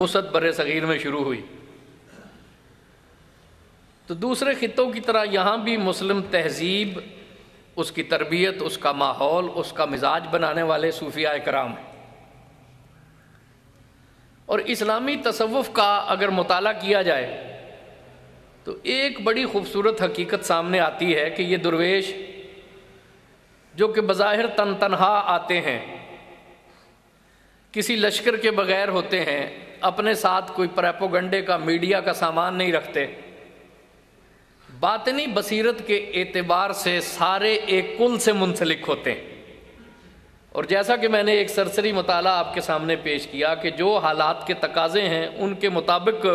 وسعت بر صغیر میں شروع ہوئی تو دوسرے خطوں کی طرح یہاں بھی مسلم تہذیب، اس کی تربیت، اس کا ماحول، اس کا مزاج بنانے والے صوفیاء کرام ہیں۔ اور اسلامی تصوف کا اگر مطالعہ کیا جائے تو ایک بڑی خوبصورت حقیقت سامنے آتی ہے کہ یہ درویش جو کہ بظاہر تنہا آتے ہیں، کسی لشکر کے بغیر ہوتے ہیں، اپنے ساتھ کوئی پروپیگنڈے کا، میڈیا کا سامان نہیں رکھتے، باطنی بصیرت کے اعتبار سے سارے ایک کل سے منسلک ہوتے ہیں۔ اور جیسا کہ میں نے ایک سرسری مطالعہ آپ کے سامنے پیش کیا کہ جو حالات کے تقاضے ہیں ان کے مطابق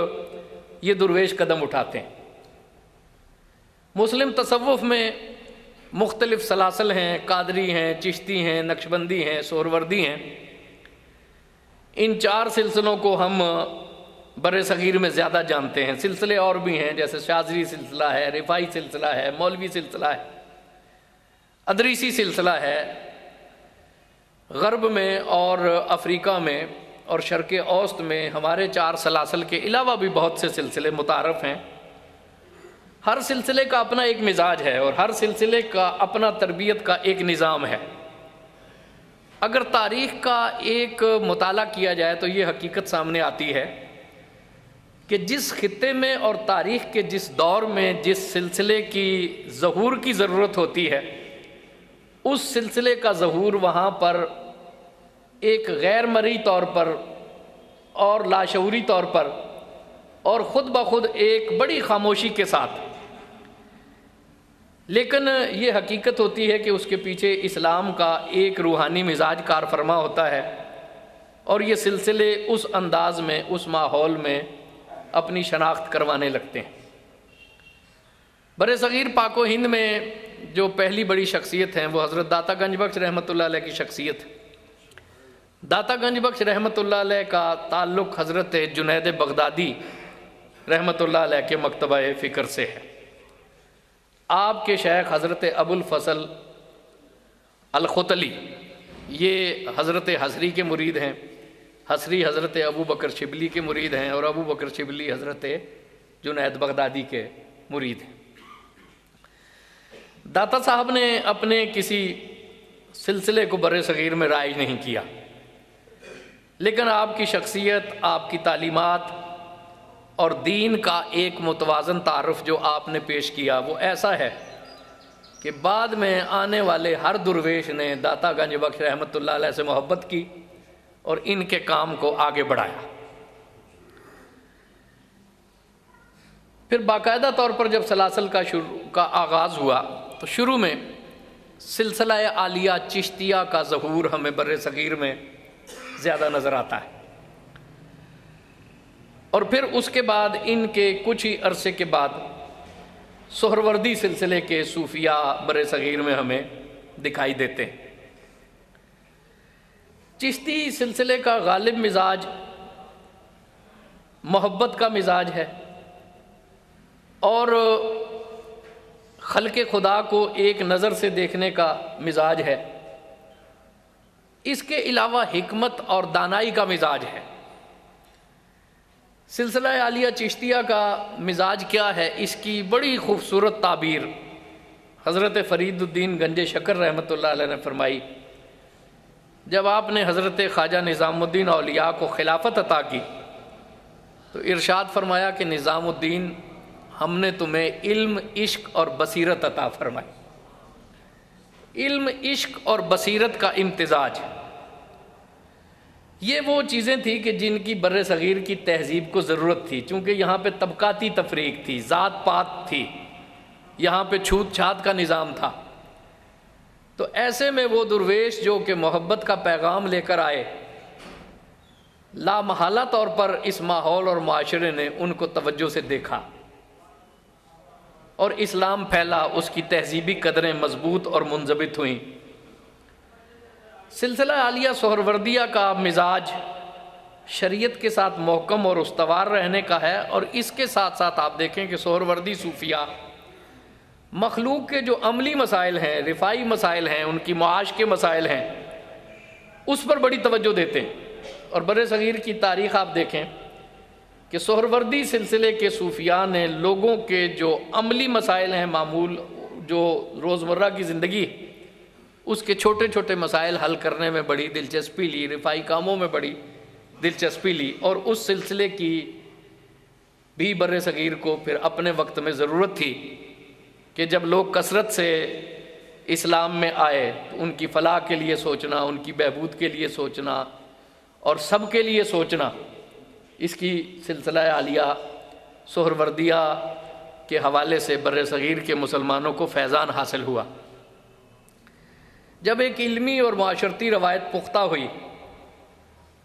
یہ درویش قدم اٹھاتے ہیں۔ مسلم تصوف میں مختلف سلاسل ہیں، قادری ہیں، چشتی ہیں، نقشبندی ہیں، سہروردی ہیں۔ ان چار سلسلوں کو ہم بر صغیر میں زیادہ جانتے ہیں۔ سلسلے اور بھی ہیں جیسے شاذلی سلسلہ ہے، رفاعی سلسلہ ہے، مولوی سلسلہ ہے، ادریسی سلسلہ ہے۔ غرب میں اور افریقہ میں اور شرق اوسط میں ہمارے چار سلاسل کے علاوہ بھی بہت سے سلسلے متعارف ہیں۔ ہر سلسلے کا اپنا ایک مزاج ہے اور ہر سلسلے کا اپنا تربیت کا ایک نظام ہے۔ اگر تاریخ کا ایک مطالعہ کیا جائے تو یہ حقیقت سامنے آتی ہے کہ جس خطے میں اور تاریخ کے جس دور میں جس سلسلے کی ظہور کی ضرورت ہوتی ہے، اس سلسلے کا ظہور وہاں پر ایک غیر مرئی طور پر اور لاشعوری طور پر اور خود بخود ایک بڑی خاموشی کے ساتھ، لیکن یہ حقیقت ہوتی ہے کہ اس کے پیچھے اسلام کا ایک روحانی مزاج کار فرما ہوتا ہے اور یہ سلسلے اس انداز میں، اس ماحول میں اپنی شناخت کروانے لگتے ہیں۔ بر صغیر پاک و ہند میں جو پہلی بڑی شخصیت ہیں وہ حضرت داتا گنج بخش رحمۃ اللہ علیہ کی شخصیت ہے۔ داتا گنج بخش رحمۃ اللہ علیہ کا تعلق حضرت جنید بغدادی رحمۃ اللہ علیہ کے مکتبہ فکر سے ہے۔ آپ کے شیخ حضرت ابو الفضل الختلی یہ حضرت حصری کے مرید ہیں، حصری حضرت ابو بکر شبلی کے مرید ہیں اور ابو بکر شبلی حضرت جنید بغدادی کے مرید ہیں۔ داتا صاحب نے اپنے کسی سلسلے کو بر صغیر میں رائج نہیں کیا، لیکن آپ کی شخصیت، آپ کی تعلیمات اور دین کا ایک متوازن تعارف جو آپ نے پیش کیا وہ ایسا ہے کہ بعد میں آنے والے ہر درویش نے داتا گنج بخش رحمۃ اللہ علیہ سے محبت کی اور ان کے کام کو آگے بڑھایا۔ پھر باقاعدہ طور پر جب سلاسل کا آغاز ہوا تو شروع میں سلسلہ عالیہ چشتیہ کا ظہور ہمیں بر صغیر میں زیادہ نظر آتا ہے، اور پھر اس کے بعد ان کے کچھ ہی عرصے کے بعد سہروردی سلسلے کے صوفیاء بر صغیر میں ہمیں دکھائی دیتے ہیں۔ چشتی سلسلے کا غالب مزاج محبت کا مزاج ہے اور خلق خدا کو ایک نظر سے دیکھنے کا مزاج ہے۔ اس کے علاوہ حکمت اور دانائی کا مزاج ہے۔ سلسلہ عالیہ چشتیہ کا مزاج کیا ہے، اس کی بڑی خوبصورت تعبیر حضرت فرید الدین گنج شکر رحمۃ اللہ علیہ نے فرمائی جب آپ نے حضرت خواجہ نظام الدین اولیاء کو خلافت عطا کی تو ارشاد فرمایا کہ نظام الدین، ہم نے تمہیں علم، عشق اور بصیرت عطا فرمائی۔ علم، عشق اور بصیرت کا امتزاج، یہ وہ چیزیں تھیں کہ جن کی بر صغیر کی تہذیب کو ضرورت تھی، چونکہ یہاں پہ طبقاتی تفریق تھی، ذات پات تھی، یہاں پہ چھوت چھات کا نظام تھا۔ تو ایسے میں وہ درویش جو کہ محبت کا پیغام لے کر آئے، لا محالہ طور پر اس ماحول اور معاشرے نے ان کو توجہ سے دیکھا اور اسلام پھیلا، اس کی تہذیبی قدریں مضبوط اور منضبط ہوئیں۔ سلسلہ عالیہ سہروردیہ کا مزاج شریعت کے ساتھ محکم اور استوار رہنے کا ہے، اور اس کے ساتھ ساتھ آپ دیکھیں کہ سہروردی صوفیاء مخلوق کے جو عملی مسائل ہیں، رفاعی مسائل ہیں، ان کی معاش کے مسائل ہیں، اس پر بڑی توجہ دیتے ہیں۔ اور بر صغیر کی تاریخ آپ دیکھیں کہ سہروردی سلسلے کے صوفیاء نے لوگوں کے جو عملی مسائل ہیں، معمول جو روزمرہ کی زندگی، اس کے چھوٹے چھوٹے مسائل حل کرنے میں بڑی دلچسپی لی، رفائی کاموں میں بڑی دلچسپی لی، اور اس سلسلے کی بھی بر صغیر کو پھر اپنے وقت میں ضرورت تھی کہ جب لوگ کثرت سے اسلام میں آئے تو ان کی فلاح کے لیے سوچنا، ان کی بہبود کے لیے سوچنا اور سب کے لیے سوچنا، اس کی سلسلہ عالیہ سہروردیہ کے حوالے سے بر صغیر کے مسلمانوں کو فیضان حاصل ہوا۔ جب ایک علمی اور معاشرتی روایت پختہ ہوئی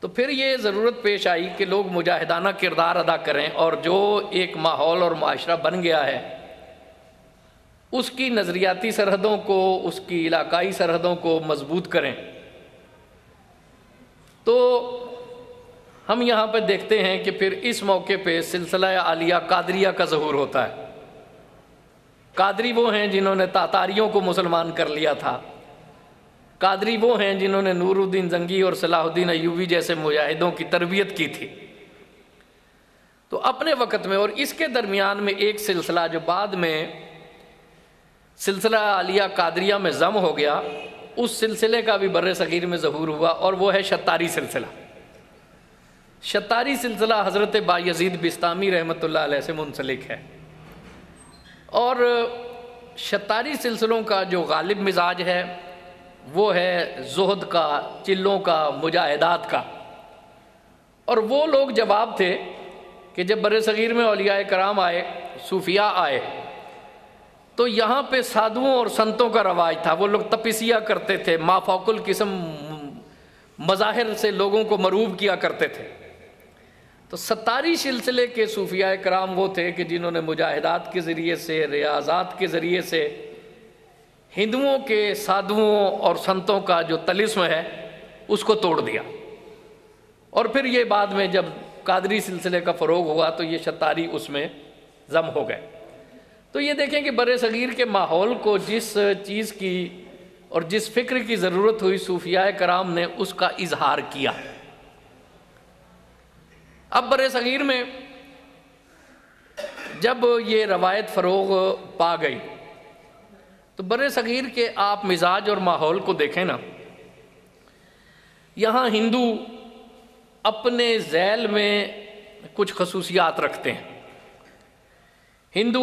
تو پھر یہ ضرورت پیش آئی کہ لوگ مجاہدانہ کردار ادا کریں، اور جو ایک ماحول اور معاشرہ بن گیا ہے اس کی نظریاتی سرحدوں کو، اس کی علاقائی سرحدوں کو مضبوط کریں۔ تو ہم یہاں پہ دیکھتے ہیں کہ پھر اس موقع پہ سلسلہ عالیہ قادریہ کا ظہور ہوتا ہے۔ قادری وہ ہیں جنہوں نے تاتاریوں کو مسلمان کر لیا تھا، قادری وہ ہیں جنہوں نے نور الدین زنگی اور صلاح الدین ایوبی جیسے مجاہدوں کی تربیت کی تھی۔ تو اپنے وقت میں اور اس کے درمیان میں ایک سلسلہ جو بعد میں سلسلہ عالیہ قادریہ میں ضم ہو گیا، اس سلسلے کا بھی بر صغیر میں ظہور ہوا، اور وہ ہے شتاری سلسلہ۔ شتاری سلسلہ حضرت بایزید بسطامی رحمۃ اللہ علیہ سے منسلک ہے، اور شتاری سلسلوں کا جو غالب مزاج ہے وہ ہے زہد کا، چلوں کا، مجاہدات کا۔ اور وہ لوگ جواب تھے کہ جب بر صغیر میں اولیاء کرام آئے، صوفیاء آئے، تو یہاں پہ سادھوؤں اور سنتوں کا رواج تھا، وہ لوگ تپسیہ کرتے تھے، مافوق القسم مظاہر سے لوگوں کو مروب کیا کرتے تھے۔ تو ستاری سلسلے کے صوفیاء کرام وہ تھے کہ جنہوں نے مجاہدات کے ذریعے سے، ریاضات کے ذریعے سے ہندوؤں کے سادھوؤں اور سنتوں کا جو طلسم ہے اس کو توڑ دیا۔ اور پھر یہ بعد میں جب قادری سلسلے کا فروغ ہوا تو یہ شتاری اس میں ضم ہو گئے۔ تو یہ دیکھیں کہ بر صغیر کے ماحول کو جس چیز کی اور جس فکر کی ضرورت ہوئی، صوفیاء کرام نے اس کا اظہار کیا۔ اب بر صغیر میں جب یہ روایت فروغ پا گئی تو بر صغیر کے آپ مزاج اور ماحول کو دیکھیں نا، یہاں ہندو اپنے ذیل میں کچھ خصوصیات رکھتے ہیں۔ ہندو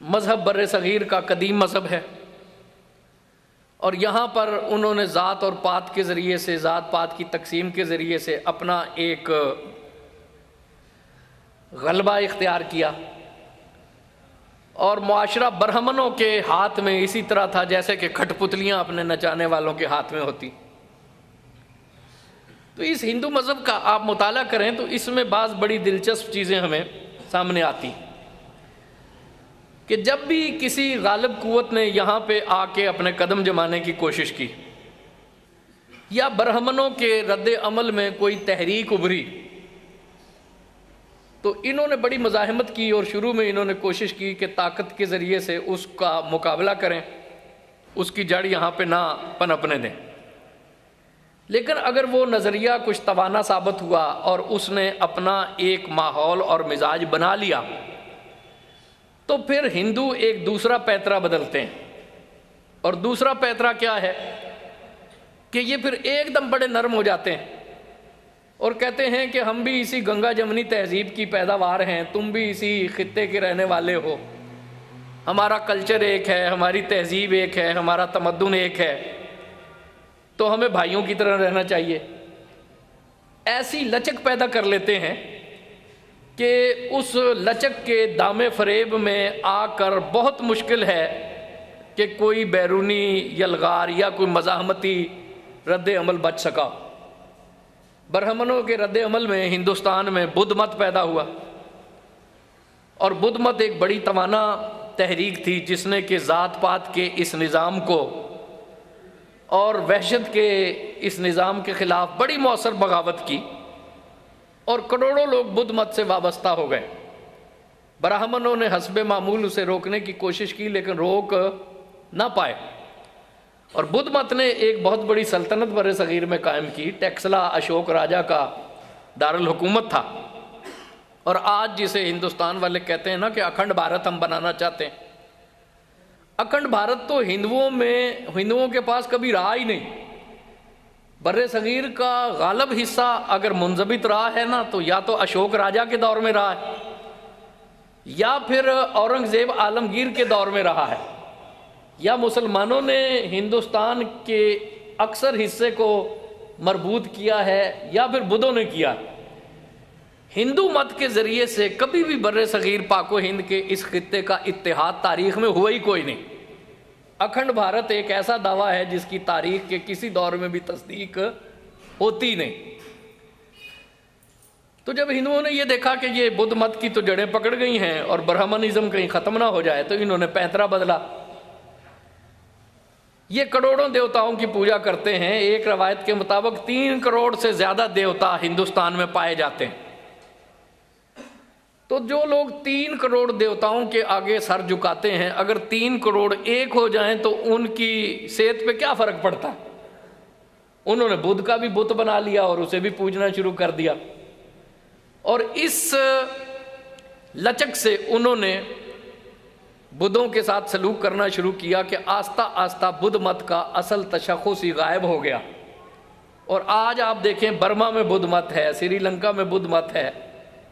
مذہب بر صغیر کا قدیم مذہب ہے، اور یہاں پر انہوں نے ذات اور پات کے ذریعے سے، ذات پات کی تقسیم کے ذریعے سے اپنا ایک غلبہ اختیار کیا، اور معاشرہ برہمنوں کے ہاتھ میں اسی طرح تھا جیسے کہ کھٹ پتلیاں اپنے نچانے والوں کے ہاتھ میں ہوتی۔ تو اس ہندو مذہب کا آپ مطالعہ کریں تو اس میں بعض بڑی دلچسپ چیزیں ہمیں سامنے آتی کہ جب بھی کسی غالب قوت نے یہاں پہ آ کے اپنے قدم جمانے کی کوشش کی، یا برہمنوں کے رد عمل میں کوئی تحریک ابھری، تو انہوں نے بڑی مزاحمت کی، اور شروع میں انہوں نے کوشش کی کہ طاقت کے ذریعے سے اس کا مقابلہ کریں، اس کی جڑ یہاں پہ نہ پنپنے دیں۔ لیکن اگر وہ نظریہ کچھ توانا ثابت ہوا اور اس نے اپنا ایک ماحول اور مزاج بنا لیا، تو پھر ہندو ایک دوسرا پیترا بدلتے ہیں، اور دوسرا پیترا کیا ہے کہ یہ پھر ایک دم بڑے نرم ہو جاتے ہیں اور کہتے ہیں کہ ہم بھی اسی گنگا جمنی تہذیب کی پیداوار ہیں، تم بھی اسی خطے کے رہنے والے ہو، ہمارا کلچر ایک ہے، ہماری تہذیب ایک ہے، ہمارا تمدن ایک ہے، تو ہمیں بھائیوں کی طرح رہنا چاہیے۔ ایسی لچک پیدا کر لیتے ہیں کہ اس لچک کے دامے فریب میں آ کر بہت مشکل ہے کہ کوئی بیرونی یلغار یا کوئی مزاحمتی رد عمل بچ سکا۔ برہمنوں کے رد عمل میں ہندوستان میں بدھ مت پیدا ہوا، اور بدھ مت ایک بڑی توانا تحریک تھی جس نے کہ ذات پات کے اس نظام کو اور وحشت کے اس نظام کے خلاف بڑی مؤثر بغاوت کی، اور کروڑوں لوگ بدھ مت سے وابستہ ہو گئے۔ برہمنوں نے حسب معمول اسے روکنے کی کوشش کی لیکن روک نہ پائے، اور بدھ مت نے ایک بہت بڑی سلطنت بر صغیر میں قائم کی۔ ٹیکسلا اشوک راجا کا دارالحکومت تھا، اور آج جسے ہندوستان والے کہتے ہیں نا کہ اکھنڈ بھارت ہم بنانا چاہتے ہیں، اکھنڈ بھارت تو ہندوؤں کے پاس کبھی رہا ہی نہیں۔ بر صغیر کا غالب حصہ اگر منضبط رہا ہے نا تو یا تو اشوک راجہ کے دور میں رہا ہے یا پھر اورنگزیب عالمگیر کے دور میں رہا ہے، یا مسلمانوں نے ہندوستان کے اکثر حصے کو مربوط کیا ہے یا پھر بدھوں نے کیا۔ ہندو مت کے ذریعے سے کبھی بھی بر صغیر پاک و ہند کے اس خطے کا اتحاد تاریخ میں ہوا ہی کوئی نہیں۔ اکھنڈ بھارت ایک ایسا دعویٰ ہے جس کی تاریخ کے کسی دور میں بھی تصدیق ہوتی نہیں۔ تو جب ہندوؤں نے یہ دیکھا کہ یہ بدھ مت کی تو جڑیں پکڑ گئی ہیں اور برہمنزم کہیں ختم نہ ہو جائے، تو انہوں نے پینترا بدلا۔ یہ کروڑوں دیوتاؤں کی پوجا کرتے ہیں، ایک روایت کے مطابق 3 کروڑ سے زیادہ دیوتا ہندوستان میں پائے جاتے ہیں۔ تو جو لوگ 3 کروڑ دیوتاؤں کے آگے سر جھکاتے ہیں، اگر 3 کروڑ ایک ہو جائیں تو ان کی صحت پہ کیا فرق پڑتا ہے؟ انہوں نے بدھ کا بھی بت بنا لیا اور اسے بھی پوجنا شروع کر دیا، اور اس لچک سے انہوں نے بدھوں کے ساتھ سلوک کرنا شروع کیا کہ آہستہ آہستہ بدھ مت کا اصل تشخص ہی غائب ہو گیا۔ اور آج آپ دیکھیں برما میں بدھ مت ہے، سری لنکا میں بدھ مت ہے،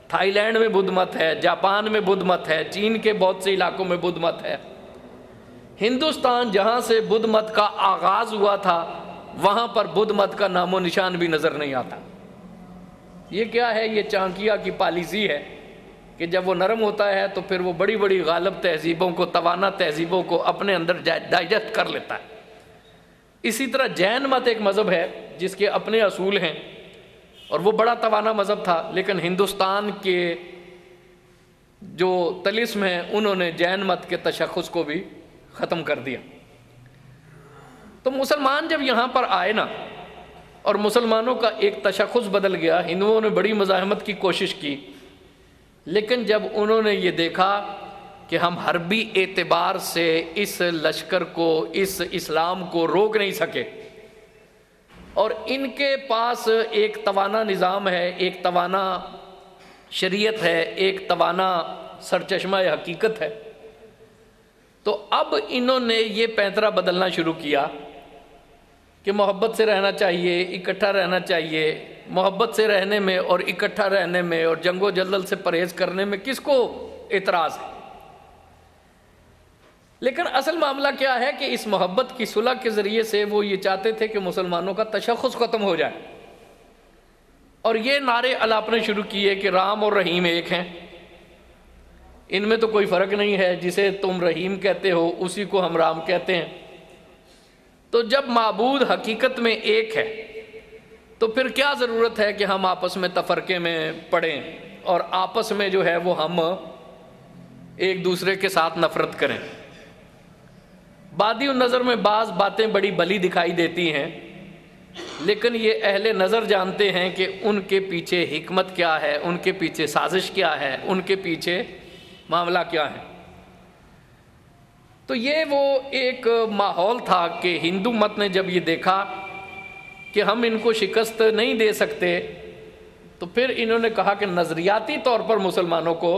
تھائی لینڈ میں بدھ مت ہے، جاپان میں بدھ مت ہے، چین کے بہت سے علاقوں میں بدھ مت ہے۔ ہندوستان جہاں سے بدھ مت کا آغاز ہوا تھا وہاں پر بدھ مت کا نام و نشان بھی نظر نہیں آتا۔ یہ کیا ہے؟ یہ چانکیہ کی پالیسی ہے کہ جب وہ نرم ہوتا ہے تو پھر وہ بڑی بڑی غالب تہذیبوں کو، توانا تہذیبوں کو اپنے اندر ڈائجسٹ کر لیتا ہے۔ اسی طرح جین مت ایک مذہب ہے جس کے اپنے اصول ہیں، اور وہ بڑا توانا مذہب تھا، لیکن ہندوستان کے جو طلسم ہیں انہوں نے جین مت کے تشخص کو بھی ختم کر دیا۔ تو مسلمان جب یہاں پر آئے نا اور مسلمانوں کا ایک تشخص بدل گیا، ہندوؤں نے بڑی مزاحمت کی کوشش کی، لیکن جب انہوں نے یہ دیکھا کہ ہم حربی اعتبار سے اس لشکر کو، اس اسلام کو روک نہیں سکے، اور ان کے پاس ایک توانا نظام ہے، ایک توانا شریعت ہے، ایک توانا سرچشمہ حقیقت ہے، تو اب انہوں نے یہ پینترا بدلنا شروع کیا کہ محبت سے رہنا چاہیے، اکٹھا رہنا چاہیے۔ محبت سے رہنے میں اور اکٹھا رہنے میں اور جنگ و جدل سے پرہیز کرنے میں کس کو اعتراض ہے؟ لیکن اصل معاملہ کیا ہے کہ اس محبت کی صلح کے ذریعے سے وہ یہ چاہتے تھے کہ مسلمانوں کا تشخص ختم ہو جائے، اور یہ نعرے الاپنے شروع کیے کہ رام اور رحیم ایک ہیں، ان میں تو کوئی فرق نہیں ہے، جسے تم رحیم کہتے ہو اسی کو ہم رام کہتے ہیں۔ تو جب معبود حقیقت میں ایک ہے تو پھر کیا ضرورت ہے کہ ہم آپس میں تفرقے میں پڑیں اور آپس میں جو ہے وہ ہم ایک دوسرے کے ساتھ نفرت کریں؟ بادی النظر میں بعض باتیں بڑی بلی دکھائی دیتی ہیں، لیکن یہ اہل نظر جانتے ہیں کہ ان کے پیچھے حکمت کیا ہے، ان کے پیچھے سازش کیا ہے، ان کے پیچھے معاملہ کیا ہے۔ تو یہ وہ ایک ماحول تھا کہ ہندو مت نے جب یہ دیکھا کہ ہم ان کو شکست نہیں دے سکتے، تو پھر انہوں نے کہا کہ نظریاتی طور پر مسلمانوں کو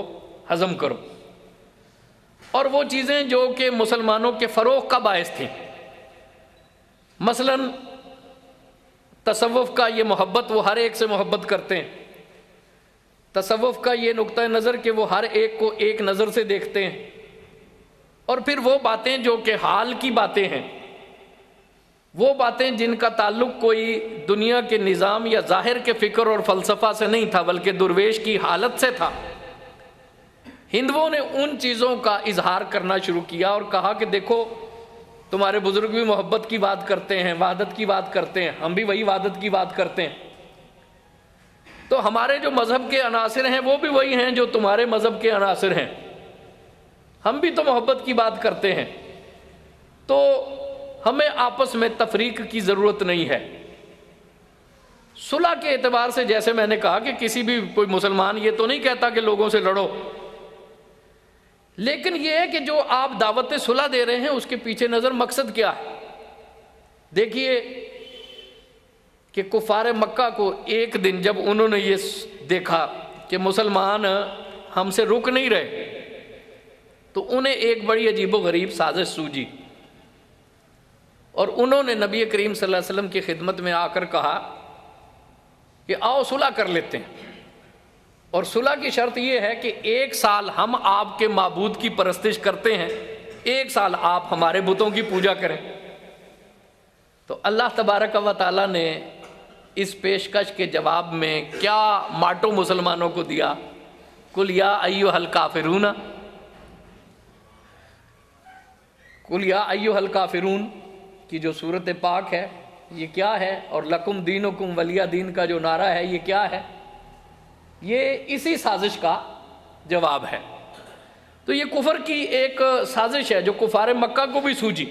ہضم کرو، اور وہ چیزیں جو کہ مسلمانوں کے فروغ کا باعث تھیں، مثلا تصوف کا یہ محبت، وہ ہر ایک سے محبت کرتے ہیں، تصوف کا یہ نقطہ نظر کہ وہ ہر ایک کو ایک نظر سے دیکھتے ہیں، اور پھر وہ باتیں جو کہ حال کی باتیں ہیں، وہ باتیں جن کا تعلق کوئی دنیا کے نظام یا ظاہر کے فکر اور فلسفہ سے نہیں تھا بلکہ درویش کی حالت سے تھا، ہندوؤں نے ان چیزوں کا اظہار کرنا شروع کیا اور کہا کہ دیکھو تمہارے بزرگ بھی محبت کی بات کرتے ہیں، وحدت کی بات کرتے ہیں، ہم بھی وہی وحدت کی بات کرتے ہیں، تو ہمارے جو مذہب کے عناصر ہیں وہ بھی وہی ہیں جو تمہارے مذہب کے عناصر ہیں، ہم بھی تو محبت کی بات کرتے ہیں، تو ہمیں آپس میں تفریق کی ضرورت نہیں ہے۔ صلح کے اعتبار سے جیسے میں نے کہا کہ کسی بھی کوئی مسلمان یہ تو نہیں کہتا کہ لوگوں سے لڑو، لیکن یہ ہے کہ جو آپ دعوت صلح دے رہے ہیں اس کے پیچھے نظر مقصد کیا ہے۔ دیکھیے کہ کفار مکہ کو ایک دن جب انہوں نے یہ دیکھا کہ مسلمان ہم سے رک نہیں رہے، تو انہیں ایک بڑی عجیب و غریب سازش سوجی، اور انہوں نے نبی کریم صلی اللہ علیہ وسلم کی خدمت میں آ کر کہا کہ آؤ صلح کر لیتے ہیں، اور صلح کی شرط یہ ہے کہ 1 سال ہم آپ کے معبود کی پرستش کرتے ہیں، 1 سال آپ ہمارے بتوں کی پوجا کریں۔ تو اللہ تبارک و تعالیٰ نے اس پیشکش کے جواب میں کیا ماٹو مسلمانوں کو دیا؟ قل یا ایھا الکافرون، قل یا ایھا الکافرون کی جو صورت پاک ہے یہ کیا ہے، اور لکم دینکم ولی دین کا جو نعرہ ہے یہ کیا ہے؟ یہ اسی سازش کا جواب ہے۔ تو یہ کفر کی ایک سازش ہے جو کفار مکہ کو بھی سوجی،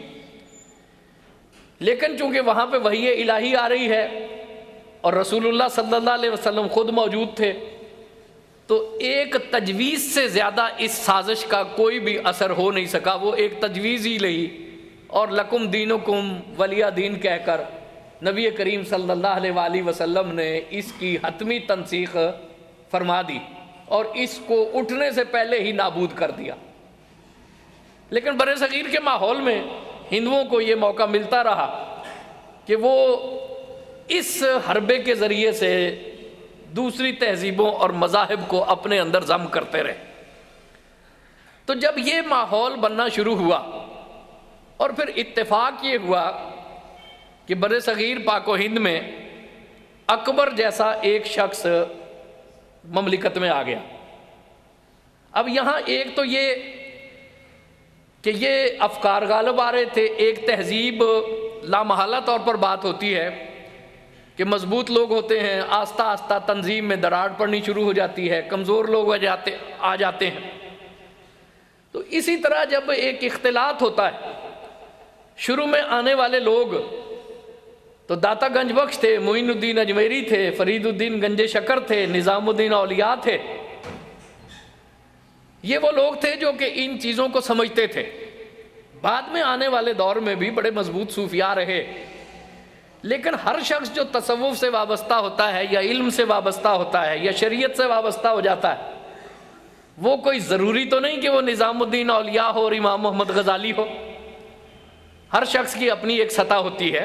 لیکن چونکہ وہاں پہ وحی الہی آ رہی ہے اور رسول اللہ صلی اللہ علیہ وسلم خود موجود تھے، تو ایک تجویز سے زیادہ اس سازش کا کوئی بھی اثر ہو نہیں سکا۔ وہ ایک تجویز ہی لئی اور لکم دینکم ولی دین کہہ کر نبی کریم صلی اللہ علیہ وآلہ وسلم نے اس کی حتمی تنسیخ فرما دی اور اس کو اٹھنے سے پہلے ہی نابود کر دیا۔ لیکن بر صغیر کے ماحول میں ہندوؤں کو یہ موقع ملتا رہا کہ وہ اس حربے کے ذریعے سے دوسری تہذیبوں اور مذاہب کو اپنے اندر ضم کرتے رہے۔ تو جب یہ ماحول بننا شروع ہوا اور پھر اتفاق یہ ہوا کہ بر صغیر پاک و ہند میں اکبر جیسا ایک شخص مملکت میں آ گیا۔ اب یہاں ایک تو یہ کہ یہ افکار غالب آ رہے تھے، ایک تہذیب لامحالہ طور پر بات ہوتی ہے کہ مضبوط لوگ ہوتے ہیں، آہستہ آہستہ تنظیم میں دراڑ پڑنی شروع ہو جاتی ہے، کمزور لوگ آ جاتے ہیں۔ تو اسی طرح جب ایک اختلاط ہوتا ہے، شروع میں آنے والے لوگ تو داتا گنج بخش تھے، معین الدین اجمیری تھے، فرید الدین گنج شکر تھے، نظام الدین اولیاء تھے، یہ وہ لوگ تھے جو کہ ان چیزوں کو سمجھتے تھے۔ بعد میں آنے والے دور میں بھی بڑے مضبوط صوفیاء رہے، لیکن ہر شخص جو تصوف سے وابستہ ہوتا ہے یا علم سے وابستہ ہوتا ہے یا شریعت سے وابستہ ہو جاتا ہے، وہ کوئی ضروری تو نہیں کہ وہ نظام الدین اولیاء ہو اور امام محمد غزالی ہو۔ ہر شخص کی اپنی ایک سطح ہوتی ہے،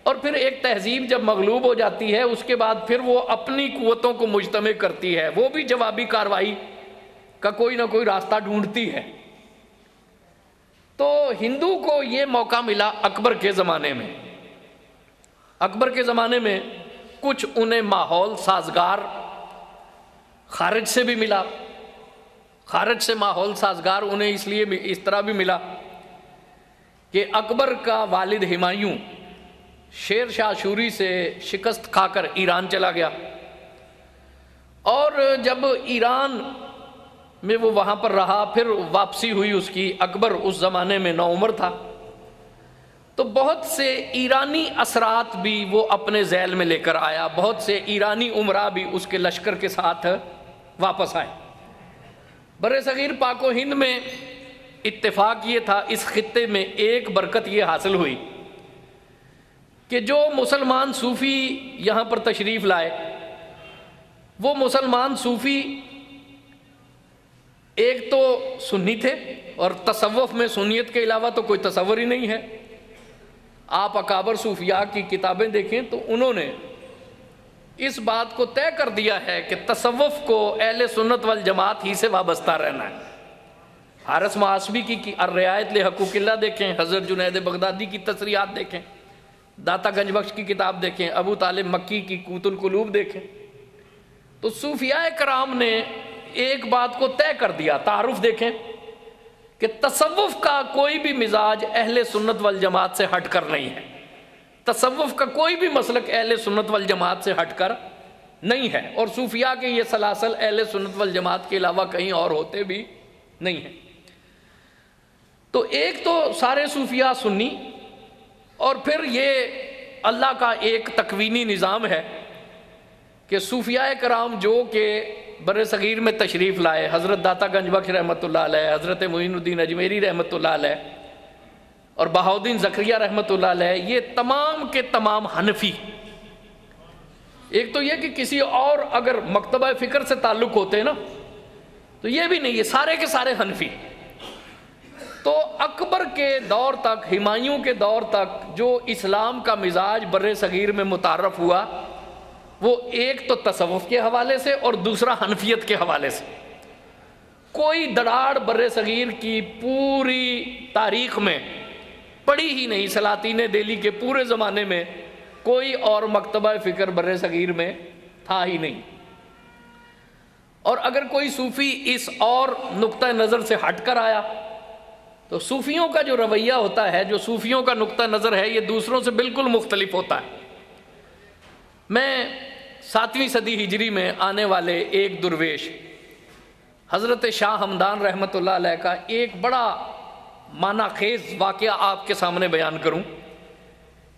اور پھر ایک تہذیب جب مغلوب ہو جاتی ہے اس کے بعد پھر وہ اپنی قوتوں کو مجتمع کرتی ہے، وہ بھی جوابی کارروائی کا کوئی نہ کوئی راستہ ڈھونڈتی ہے۔ تو ہندو کو یہ موقع ملا اکبر کے زمانے میں۔ اکبر کے زمانے میں کچھ انہیں ماحول سازگار خارج سے بھی ملا، خارج سے ماحول سازگار انہیں اس لیے اس طرح بھی ملا کہ اکبر کا والد ہمایوں شیر شاہ شوری سے شکست کھا کر ایران چلا گیا، اور جب ایران میں وہ وہاں پر رہا، پھر واپسی ہوئی اس کی، اکبر اس زمانے میں نوعمر تھا، تو بہت سے ایرانی اثرات بھی وہ اپنے ذیل میں لے کر آیا، بہت سے ایرانی امراء بھی اس کے لشکر کے ساتھ واپس آئے۔ بر صغیر پاک و ہند میں اتفاق یہ تھا، اس خطے میں ایک برکت یہ حاصل ہوئی کہ جو مسلمان صوفی یہاں پر تشریف لائے، وہ مسلمان صوفی ایک تو سنی تھے، اور تصوف میں سنیت کے علاوہ تو کوئی تصور ہی نہیں ہے۔ آپ اکابر صوفیاء کی کتابیں دیکھیں تو انہوں نے اس بات کو طے کر دیا ہے کہ تصوف کو اہل سنت والجماعت ہی سے وابستہ رہنا ہے۔ حارث معاشبی کی الرعایت لحقوق اللہ دیکھیں، حضرت جنید بغدادی کی تصریحات دیکھیں، داتا گنج بخش کی کتاب دیکھیں، ابو طالب مکی کی قوت القلوب دیکھیں، تو صوفیاء کرام نے ایک بات کو طے کر دیا۔ تعارف دیکھیں کہ تصوف کا کوئی بھی مزاج اہل سنت والجماعت سے ہٹ کر نہیں ہے، تصوف کا کوئی بھی مسلک اہل سنت والجماعت سے ہٹ کر نہیں ہے، اور صوفیاء کے یہ سلاسل اہل سنت والجماعت کے علاوہ کہیں اور ہوتے بھی نہیں ہیں۔ تو ایک تو سارے صوفیاء سنی، اور پھر یہ اللہ کا ایک تکوینی نظام ہے کہ صوفیاء کرام جو کہ بر صغیر میں تشریف لائے، حضرت داتا گنج بخش رحمۃ اللہ علیہ، حضرت معین الدین اجمیری رحمۃ اللہ علیہ اور بہاؤالدین زکریا رحمۃ اللہ علیہ، یہ تمام کے تمام حنفی ایک تو یہ کہ کسی اور اگر مکتبہ فکر سے تعلق ہوتے نا تو یہ بھی نہیں، یہ سارے کے سارے حنفی۔ تو اکبر کے دور تک، ہمایوں کے دور تک جو اسلام کا مزاج بر صغیر میں متعارف ہوا وہ ایک تو تصوف کے حوالے سے اور دوسرا حنفیت کے حوالے سے۔ کوئی دراڑ بر صغیر کی پوری تاریخ میں پڑی ہی نہیں، سلاطین دہلی کے پورے زمانے میں کوئی اور مکتبہ فکر بر صغیر میں تھا ہی نہیں۔ اور اگر کوئی صوفی اس اور نقطہ نظر سے ہٹ کر آیا تو صوفیوں کا جو رویہ ہوتا ہے، جو صوفیوں کا نقطہ نظر ہے، یہ دوسروں سے بالکل مختلف ہوتا ہے۔ میں 7ویں صدی ہجری میں آنے والے ایک درویش حضرت شاہ ہمدان رحمۃ اللہ علیہ کا ایک بڑا معنی خیز واقعہ آپ کے سامنے بیان کروں،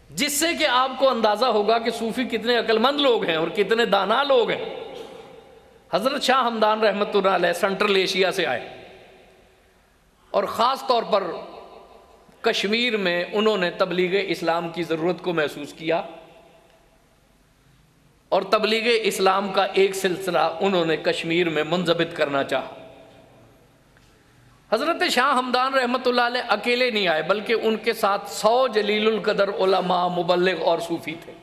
جس سے کہ آپ کو اندازہ ہوگا کہ صوفی کتنے عقل مند لوگ ہیں اور کتنے دانا لوگ ہیں۔ حضرت شاہ ہمدان رحمۃ اللہ علیہ سنٹرل ایشیا سے آئے اور خاص طور پر کشمیر میں انہوں نے تبلیغ اسلام کی ضرورت کو محسوس کیا اور تبلیغ اسلام کا ایک سلسلہ انہوں نے کشمیر میں منضبط کرنا چاہا۔ حضرت شاہ ہمدان رحمۃ اللہ علیہ اکیلے نہیں آئے بلکہ ان کے ساتھ 100 جلیل القدر علماء، مبلغ اور صوفی تھے۔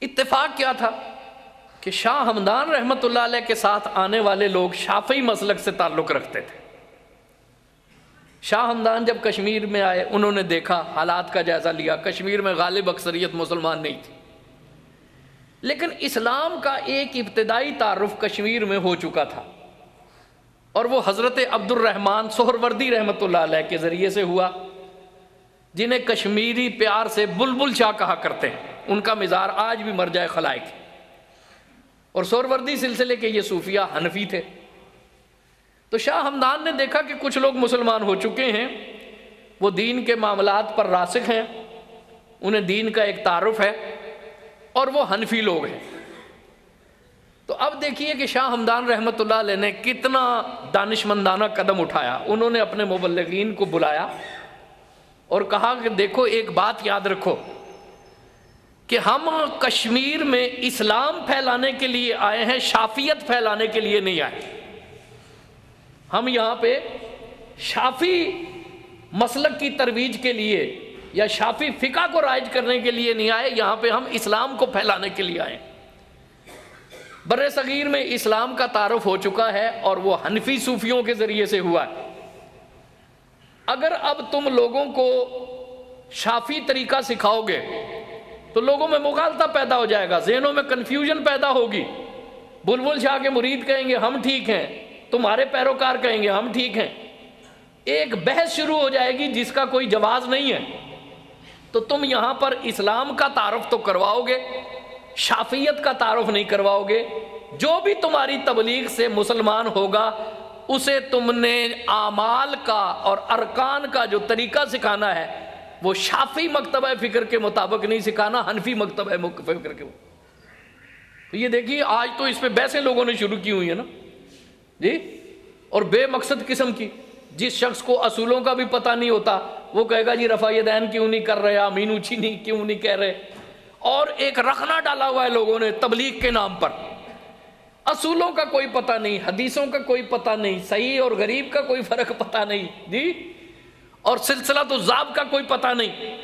اتفاق کیا تھا کہ شاہ ہمدان رحمۃ اللہ علیہ کے ساتھ آنے والے لوگ شافعی مسلک سے تعلق رکھتے تھے۔ شاہ ہمدان جب کشمیر میں آئے، انہوں نے دیکھا، حالات کا جائزہ لیا۔ کشمیر میں غالب اکثریت مسلمان نہیں تھی، لیکن اسلام کا ایک ابتدائی تعارف کشمیر میں ہو چکا تھا، اور وہ حضرت عبد الرحمن سہروردی رحمۃ اللہ علیہ کے ذریعے سے ہوا، جنہیں کشمیری پیار سے بلبل شاہ کہا کرتے ہیں۔ ان کا مزار آج بھی مرجع خلائق ہے، اور سہروردی سلسلے کے یہ صوفیہ حنفی تھے۔ تو شاہ ہمدان نے دیکھا کہ کچھ لوگ مسلمان ہو چکے ہیں، وہ دین کے معاملات پر راسخ ہیں، انہیں دین کا ایک تعارف ہے، اور وہ حنفی لوگ ہیں۔ تو اب دیکھیے کہ شاہ ہمدان رحمۃ اللہ علیہ نے کتنا دانشمندانہ قدم اٹھایا۔ انہوں نے اپنے مبلغین کو بلایا اور کہا کہ دیکھو، ایک بات یاد رکھو کہ ہم کشمیر میں اسلام پھیلانے کے لیے آئے ہیں، شافیت پھیلانے کے لیے نہیں آئے۔ ہم یہاں پہ شافی مسلک کی ترویج کے لیے یا شافی فقہ کو رائج کرنے کے لیے نہیں آئے، یہاں پہ ہم اسلام کو پھیلانے کے لیے آئے۔ بر صغیر میں اسلام کا تعارف ہو چکا ہے اور وہ حنفی صوفیوں کے ذریعے سے ہوا ہے۔ اگر اب تم لوگوں کو شافی طریقہ سکھاؤ گے تو لوگوں میں مغالطہ پیدا ہو جائے گا، ذہنوں میں کنفیوژن پیدا ہوگی۔ بلبل شاہ کے مرید کہیں گے ہم ٹھیک ہیں، تمہارے پیروکار کہیں گے ہم ٹھیک ہیں، ایک بحث شروع ہو جائے گی جس کا کوئی جواز نہیں ہے۔ تو تم یہاں پر اسلام کا تعارف تو کرواؤ گے، شافیت کا تعارف نہیں کرواؤ گے۔ جو بھی تمہاری تبلیغ سے مسلمان ہوگا اسے تم نے اعمال کا اور ارکان کا جو طریقہ سکھانا ہے وہ شافی مکتبہ فکر کے مطابق نہیں سکھانا، حنفی مکتبہ فکر کے۔ تو یہ دیکھیے آج تو اس پہ بحثیں لوگوں نے شروع کی ہوئی ہیں نا جی، اور بے مقصد قسم کی۔ جس شخص کو اصولوں کا بھی پتہ نہیں ہوتا وہ کہے گا جی رفع یدین کیوں نہیں کر رہے، آمین اونچی نہیں کیوں نہیں کہہ رہے، اور ایک رخنا ڈالا ہوا ہے لوگوں نے تبلیغ کے نام پر۔ اصولوں کا کوئی پتہ نہیں، حدیثوں کا کوئی پتہ نہیں، صحیح اور غریب کا کوئی فرق پتہ نہیں جی، اور سلسلہ تو ضابط کا کوئی پتہ نہیں،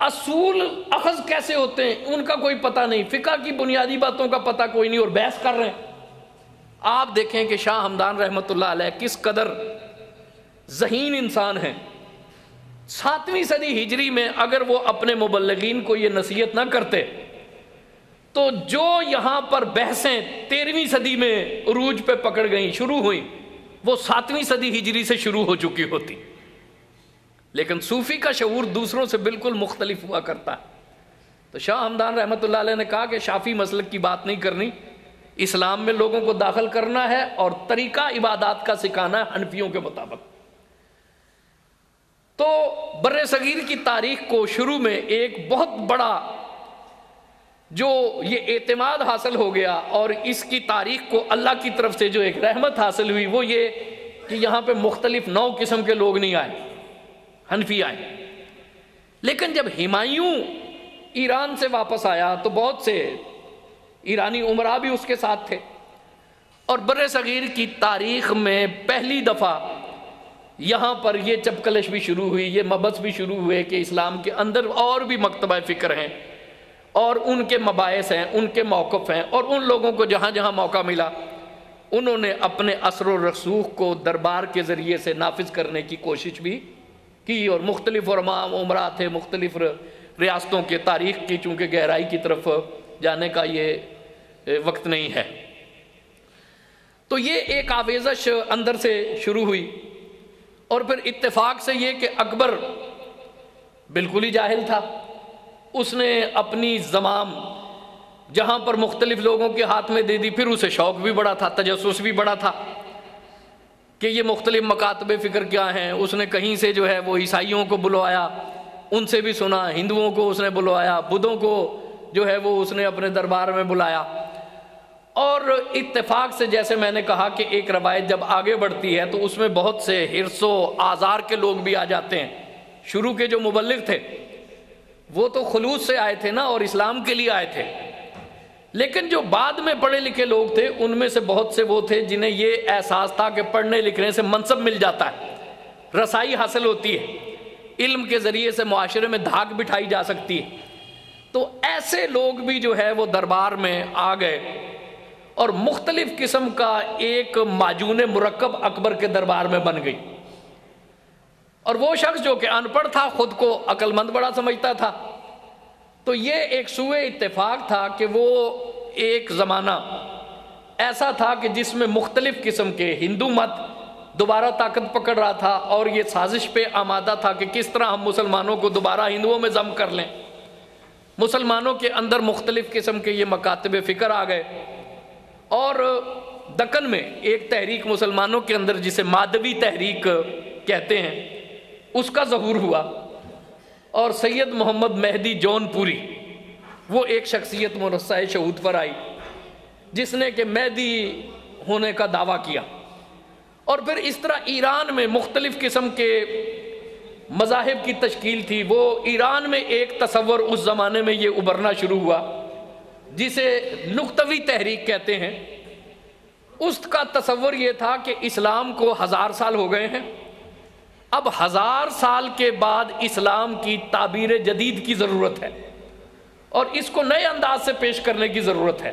اصول اخذ کیسے ہوتے ہیں ان کا کوئی پتہ نہیں، فقہ کی بنیادی باتوں کا پتہ کوئی نہیں، اور بحث کر رہے ہیں۔ آپ دیکھیں کہ شاہ ہمدان رحمۃ اللہ علیہ کس قدر ذہین انسان ہیں۔ 7ویں صدی ہجری میں اگر وہ اپنے مبلغین کو یہ نصیحت نہ کرتے تو جو یہاں پر بحثیں 13ویں صدی میں عروج پہ پکڑ گئیں، شروع ہوئیں، وہ 7ویں صدی ہجری سے شروع ہو چکی ہوتی۔ لیکن صوفی کا شعور دوسروں سے بالکل مختلف ہوا کرتا ہے۔ تو شاہ ہمدان رحمۃ اللہ علیہ نے کہا کہ شافی مسلک کی بات نہیں کرنی، اسلام میں لوگوں کو داخل کرنا ہے اور طریقہ عبادات کا سکھانا ہے حنفیوں کے مطابق۔ تو بر صغیر کی تاریخ کو شروع میں ایک بہت بڑا جو یہ اعتماد حاصل ہو گیا اور اس کی تاریخ کو اللہ کی طرف سے جو ایک رحمت حاصل ہوئی وہ یہ کہ یہاں پہ مختلف 9 قسم کے لوگ نہیں آئے، حنفی آئے۔ لیکن جب ہمایوں ایران سے واپس آیا تو بہت سے ایرانی امراء بھی اس کے ساتھ تھے، اور بر صغیر کی تاریخ میں پہلی دفعہ یہاں پر یہ چپکلش بھی شروع ہوئی، یہ مبحث بھی شروع ہوئے کہ اسلام کے اندر اور بھی مکتبہ فکر ہیں اور ان کے مباحث ہیں، ان کے موقف ہیں، اور ان لوگوں کو جہاں جہاں موقع ملا انہوں نے اپنے اثر و رسوخ کو دربار کے ذریعے سے نافذ کرنے کی کوشش بھی کی، اور مختلف علماء امراء تھے، مختلف ریاستوں کے تاریخ کی چونکہ گہرائی کی طرف جانے کا یہ وقت نہیں ہے۔ تو یہ ایک آویزش اندر سے شروع ہوئی، اور پھر اتفاق سے یہ کہ اکبر بالکل ہی جاہل تھا، اس نے اپنی زمام جہاں پر مختلف لوگوں کے ہاتھ میں دے دی، پھر اسے شوق بھی بڑا تھا، تجسس بھی بڑا تھا کہ یہ مختلف مکاتب فکر کیا ہیں۔ اس نے کہیں سے جو ہے وہ عیسائیوں کو بلوایا، ان سے بھی سنا، ہندوؤں کو اس نے بلوایا، بدھوں کو جو ہے وہ اس نے اپنے دربار میں بلایا، اور اتفاق سے جیسے میں نے کہا کہ ایک روایت جب آگے بڑھتی ہے تو اس میں بہت سے حرص و آزار کے لوگ بھی آ جاتے ہیں۔ شروع کے جو مبلغ تھے وہ تو خلوص سے آئے تھے نا، اور اسلام کے لیے آئے تھے، لیکن جو بعد میں پڑھے لکھے لوگ تھے ان میں سے بہت سے وہ تھے جنہیں یہ احساس تھا کہ پڑھنے لکھنے سے منصب مل جاتا ہے، رسائی حاصل ہوتی ہے، علم کے ذریعے سے معاشرے میں دھاک بٹھائی جا سکتی ہے۔ تو ایسے لوگ بھی جو ہے وہ دربار میں آ گئے، اور مختلف قسم کا ایک معجون مرکب اکبر کے دربار میں بن گئی، اور وہ شخص جو کہ ان پڑھ تھا خود کو عقل مند بڑا سمجھتا تھا۔ تو یہ ایک سوء اتفاق تھا کہ وہ ایک زمانہ ایسا تھا کہ جس میں مختلف قسم کے ہندو مت دوبارہ طاقت پکڑ رہا تھا، اور یہ سازش پہ آمادہ تھا کہ کس طرح ہم مسلمانوں کو دوبارہ ہندوؤں میں ضم کر لیں۔ مسلمانوں کے اندر مختلف قسم کے یہ مکاتب فکر آ گئے، اور دکن میں ایک تحریک مسلمانوں کے اندر جسے مادوی تحریک کہتے ہیں اس کا ظہور ہوا، اور سید محمد مہدی جون پوری وہ ایک شخصیت مرصع شہود پر آئی جس نے کہ مہدی ہونے کا دعویٰ کیا، اور پھر اس طرح ایران میں مختلف قسم کے مذاہب کی تشکیل تھی۔ وہ ایران میں ایک تصور اس زمانے میں یہ ابھرنا شروع ہوا جسے نقطوی تحریک کہتے ہیں۔ اس کا تصور یہ تھا کہ اسلام کو 1000 سال ہو گئے ہیں، اب 1000 سال کے بعد اسلام کی تعبیر جدید کی ضرورت ہے، اور اس کو نئے انداز سے پیش کرنے کی ضرورت ہے۔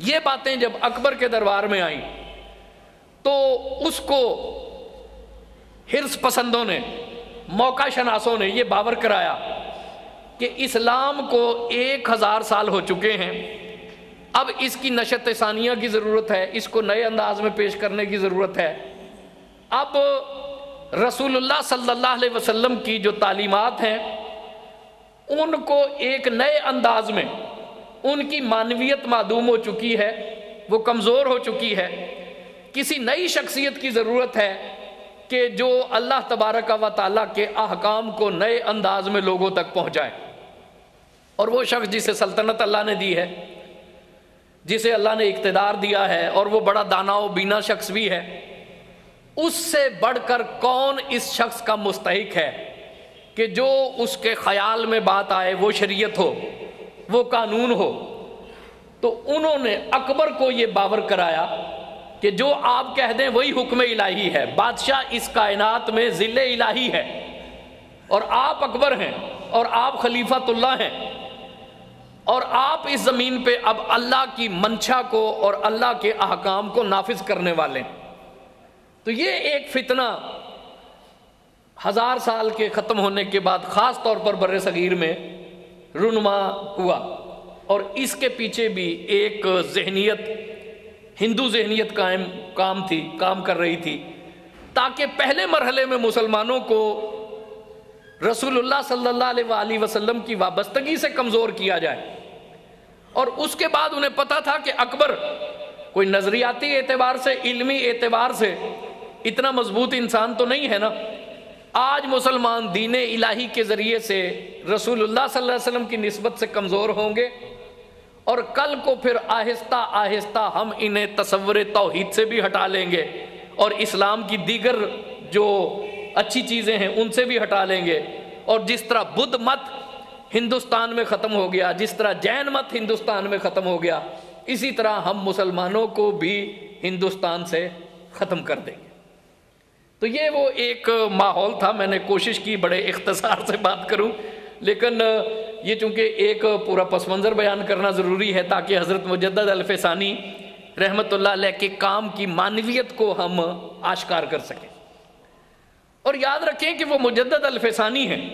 یہ باتیں جب اکبر کے دربار میں آئیں تو اس کو حرص پسندوں نے، موقع شناسوں نے یہ باور کرایا کہ اسلام کو 1000 سال ہو چکے ہیں، اب اس کی نشت ثانیہ کی ضرورت ہے، اس کو نئے انداز میں پیش کرنے کی ضرورت ہے۔ اب رسول اللہ صلی اللہ علیہ وسلم کی جو تعلیمات ہیں ان کو ایک نئے انداز میں، ان کی معنویت معدوم ہو چکی ہے، وہ کمزور ہو چکی ہے، کسی نئی شخصیت کی ضرورت ہے کہ جو اللہ تبارک و تعالیٰ کے احکام کو نئے انداز میں لوگوں تک پہنچائے۔ اور وہ شخص جسے سلطنت اللہ نے دی ہے، جسے اللہ نے اقتدار دیا ہے، اور وہ بڑا دانا و بینا شخص بھی ہے، اس سے بڑھ کر کون اس شخص کا مستحق ہے کہ جو اس کے خیال میں بات آئے وہ شریعت ہو، وہ قانون ہو۔ تو انہوں نے اکبر کو یہ باور کرایا کہ جو آپ کہہ دیں وہی حکم الہی ہے، بادشاہ اس کائنات میں ذل الہی ہے، اور آپ اکبر ہیں، اور آپ خلیفۃ اللہ ہیں، اور آپ اس زمین پہ اب اللہ کی منشا کو اور اللہ کے احکام کو نافذ کرنے والے ہیں۔ تو یہ ایک فتنہ 1000 سال کے ختم ہونے کے بعد خاص طور پر بر صغیر میں رونما ہوا، اور اس کے پیچھے بھی ایک ذہنیت، ہندو ذہنیت کام کر رہی تھی، تاکہ پہلے مرحلے میں مسلمانوں کو رسول اللہ صلی اللہ علیہ وآلہ وسلم کی وابستگی سے کمزور کیا جائے، اور اس کے بعد انہیں پتا تھا کہ اکبر کوئی نظریاتی اعتبار سے، علمی اعتبار سے اتنا مضبوط انسان تو نہیں ہے نا۔ آج مسلمان دین الہی کے ذریعے سے رسول اللہ صلی اللہ علیہ وسلم کی نسبت سے کمزور ہوں گے، اور کل کو پھر آہستہ آہستہ ہم انہیں تصور توحید سے بھی ہٹا لیں گے، اور اسلام کی دیگر جو اچھی چیزیں ہیں ان سے بھی ہٹا لیں گے، اور جس طرح بدھ مت ہندوستان میں ختم ہو گیا، جس طرح جین مت ہندوستان میں ختم ہو گیا، اسی طرح ہم مسلمانوں کو بھی ہندوستان سے ختم کر دیں گے۔ تو یہ وہ ایک ماحول تھا۔ میں نے کوشش کی بڑے اختصار سے بات کروں، لیکن یہ چونکہ ایک پورا پس منظر بیان کرنا ضروری ہے تاکہ حضرت مجدد الف ثانی رحمۃ اللہ علیہ کے کام کی معنویت کو ہم آشکار کر سکیں۔ اور یاد رکھیں کہ وہ مجدد الف ثانی ہیں،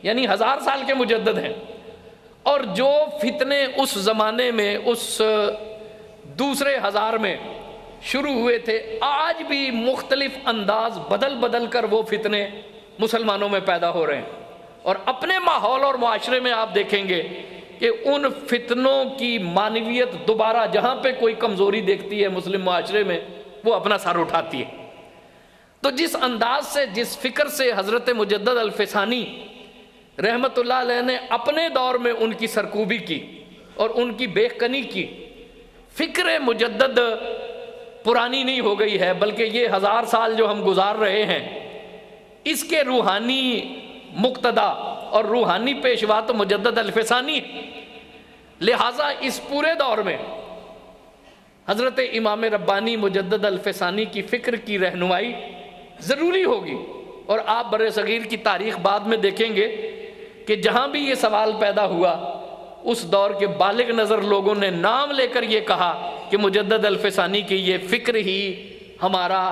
یعنی 1000 سال کے مجدد ہیں، اور جو فتنے اس زمانے میں، اس دوسرے 1000 میں شروع ہوئے تھے، آج بھی مختلف انداز بدل بدل کر وہ فتنے مسلمانوں میں پیدا ہو رہے ہیں۔ اور اپنے ماحول اور معاشرے میں آپ دیکھیں گے کہ ان فتنوں کی معنویت دوبارہ جہاں پہ کوئی کمزوری دیکھتی ہے مسلم معاشرے میں، وہ اپنا سر اٹھاتی ہے۔ تو جس انداز سے، جس فکر سے حضرت مجدد الف ثانی رحمت اللہ علیہ نے اپنے دور میں ان کی سرکوبی کی اور ان کی بے کنی کی، فکر مجدد پرانی نہیں ہو گئی ہے، بلکہ یہ 1000 سال جو ہم گزار رہے ہیں، اس کے روحانی مقتدا اور روحانی پیشوا تو مجدد الف ثانی ہے۔ لہٰذا اس پورے دور میں حضرت امام ربانی مجدد الف ثانی کی فکر کی رہنمائی ضروری ہوگی۔ اور آپ بر صغیر کی تاریخ بعد میں دیکھیں گے کہ جہاں بھی یہ سوال پیدا ہوا، اس دور کے بالغ نظر لوگوں نے نام لے کر یہ کہا کہ مجدد الف ثانی کی یہ فکر ہی ہمارا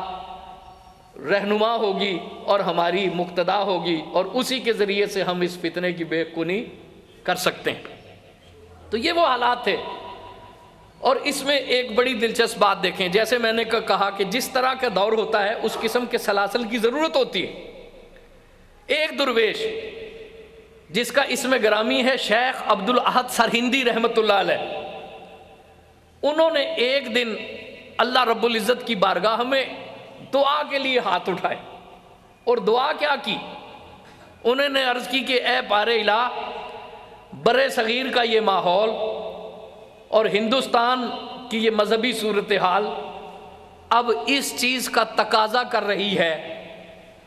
رہنما ہوگی اور ہماری مقتدا ہوگی، اور اسی کے ذریعے سے ہم اس فتنے کی بے کنی کر سکتے ہیں۔ تو یہ وہ حالات تھے۔ اور اس میں ایک بڑی دلچسپ بات دیکھیں، جیسے میں نے کہا کہ جس طرح کا دور ہوتا ہے اس قسم کے سلاسل کی ضرورت ہوتی ہے۔ ایک درویش جس کا اسم گرامی ہے شیخ عبد الاحد سرہندی رحمۃ اللہ علیہ، انہوں نے ایک دن اللہ رب العزت کی بارگاہ میں دعا کے لیے ہاتھ اٹھائے، اور دعا کیا کی؟ انہوں نے عرض کی کہ اے بار الہ، بر صغیر کا یہ ماحول اور ہندوستان کی یہ مذہبی صورتحال اب اس چیز کا تقاضا کر رہی ہے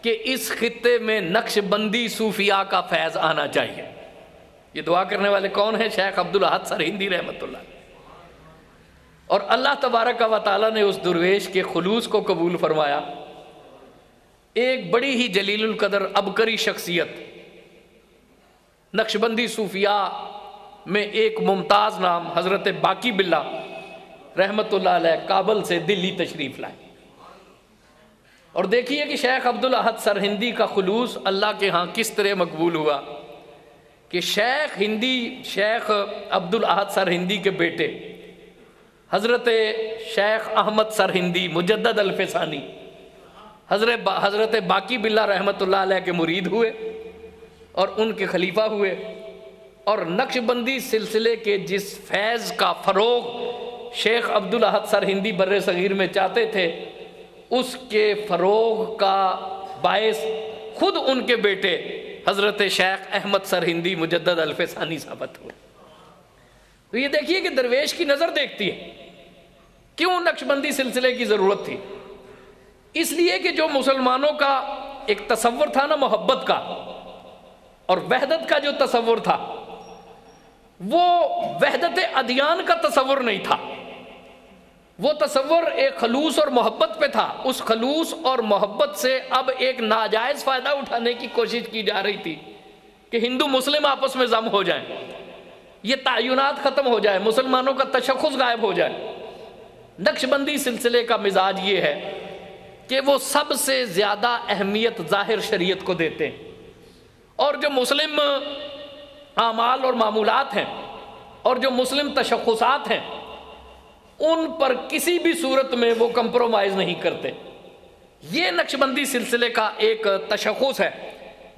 کہ اس خطے میں نقش بندی صوفیاء کا فیض آنا چاہیے۔ یہ دعا کرنے والے کون ہیں؟ شیخ عبد الاحد سرہندی رحمۃ اللہ۔ اور اللہ تبارک و تعالیٰ نے اس درویش کے خلوص کو قبول فرمایا۔ ایک بڑی ہی جلیل القدر عبقری شخصیت، نقشبندی صوفیاء میں ایک ممتاز نام حضرت باقی باللہ رحمۃ اللہ علیہ، کابل سے دلی تشریف لائے۔ اور دیکھیے کہ شیخ عبد الاحد سرہندی کا خلوص اللہ کے ہاں کس طرح مقبول ہوا کہ شیخ عبد الاحد سرہندی کے بیٹے حضرت شیخ احمد سرہندی مجدد الف ثانی حضرت باقی باللہ رحمۃ اللہ علیہ کے مرید ہوئے اور ان کے خلیفہ ہوئے، اور نقش بندی سلسلے کے جس فیض کا فروغ شیخ عبد الاحد سرہندی بر صغیر میں چاہتے تھے، اس کے فروغ کا باعث خود ان کے بیٹے حضرت شیخ احمد سرہندی مجدد الف ثانی ثابت ہوئے۔ تو یہ دیکھیے کہ درویش کی نظر دیکھتی ہے، کیوں نقشبندی سلسلے کی ضرورت تھی؟ اس لیے کہ جو مسلمانوں کا ایک تصور تھا نا محبت کا اور وحدت کا جو تصور تھا، وہ وحدت ادیان کا تصور نہیں تھا، وہ تصور ایک خلوص اور محبت پہ تھا۔ اس خلوص اور محبت سے اب ایک ناجائز فائدہ اٹھانے کی کوشش کی جا رہی تھی کہ ہندو مسلم آپس میں ضم ہو جائیں، یہ تعینات ختم ہو جائے، مسلمانوں کا تشخص غائب ہو جائے۔ نقشبندی سلسلے کا مزاج یہ ہے کہ وہ سب سے زیادہ اہمیت ظاہر شریعت کو دیتے ہیں، اور جو مسلم اعمال اور معمولات ہیں اور جو مسلم تشخصات ہیں، ان پر کسی بھی صورت میں وہ کمپرومائز نہیں کرتے۔ یہ نقشبندی سلسلے کا ایک تشخص ہے۔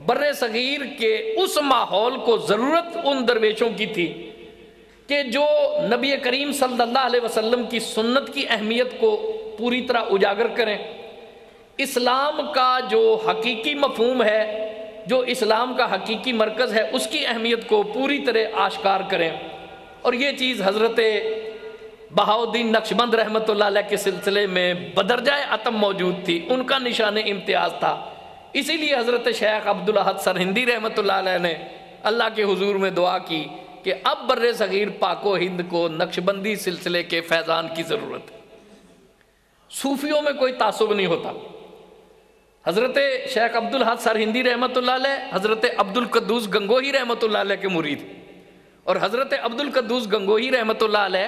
بر صغیر کے اس ماحول کو ضرورت ان درویشوں کی تھی کہ جو نبی کریم صلی اللہ علیہ وسلم کی سنت کی اہمیت کو پوری طرح اجاگر کریں، اسلام کا جو حقیقی مفہوم ہے، جو اسلام کا حقیقی مرکز ہے، اس کی اہمیت کو پوری طرح آشکار کریں۔ اور یہ چیز حضرت بہاؤالدین نقشبند رحمۃ اللہ علیہ کے سلسلے میں بدرجہ عتم موجود تھی، ان کا نشان امتیاز تھا۔ اسی لیے حضرت شیخ عبد الاحد سرہندی رحمۃ اللہ علیہ نے اللہ کے حضور میں دعا کی کہ اب بر صغیر پاک و ہند کو نقشبندی سلسلے کے فیضان کی ضرورت ہے۔ صوفیوں میں کوئی تعصب نہیں ہوتا۔ حضرت شیخ عبدالحق سرہندی رحمۃ اللہ علیہ حضرت عبد القدوس گنگوہی رحمۃ اللہ علیہ کے مرید، اور حضرت عبد القدوس گنگوہی رحمۃ اللہ علیہ